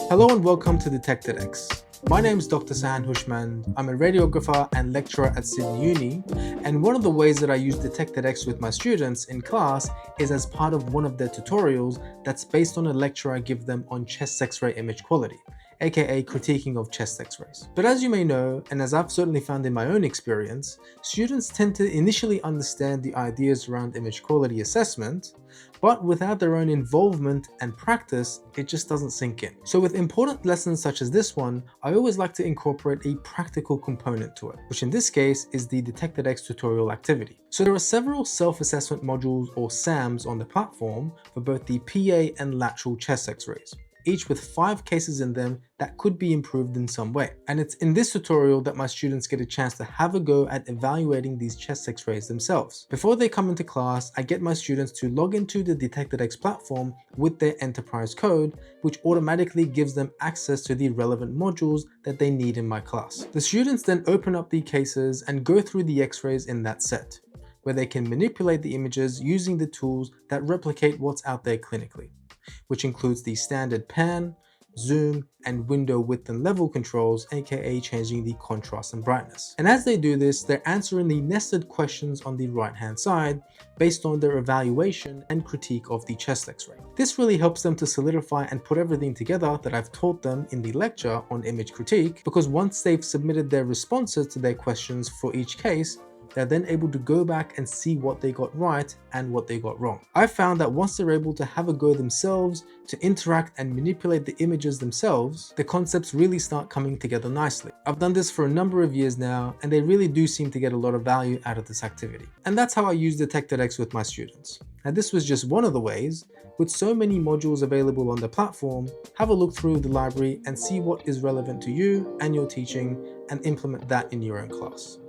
Hello and welcome to DetectedX. My name is Dr. Sahan Hushmand. I'm a radiographer and lecturer at Sydney Uni, and one of the ways that I use DetectedX with my students in class is as part of one of their tutorials that's based on a lecture I give them on chest X-ray image quality, aka critiquing of chest X-rays. But as you may know, and as I've certainly found in my own experience, students tend to initially understand the ideas around image quality assessment, but without their own involvement and practice, it just doesn't sink in. So with important lessons such as this one, I always like to incorporate a practical component to it, which in this case is the DetectedX tutorial activity. So there are several self-assessment modules or SAMs on the platform for both the PA and lateral chest X-rays, each with 5 cases in them that could be improved in some way. And it's in this tutorial that my students get a chance to have a go at evaluating these chest X-rays themselves. Before they come into class, I get my students to log into the DetectedX platform with their enterprise code, which automatically gives them access to the relevant modules that they need in my class. The students then open up the cases and go through the X-rays in that set, where they can manipulate the images using the tools that replicate what's out there clinically, which includes the standard pan, zoom, and window width and level controls, aka changing the contrast and brightness. And as they do this, they're answering the nested questions on the right hand side based on their evaluation and critique of the chest X-ray. This really helps them to solidify and put everything together that I've taught them in the lecture on image critique, because once they've submitted their responses to their questions for each case, they're then able to go back and see what they got right and what they got wrong. I've found that once they're able to have a go themselves, to interact and manipulate the images themselves, the concepts really start coming together nicely. I've done this for a number of years now, and they really do seem to get a lot of value out of this activity. And that's how I use DetectedX with my students. And this was just one of the ways. With so many modules available on the platform, have a look through the library and see what is relevant to you and your teaching, and implement that in your own class.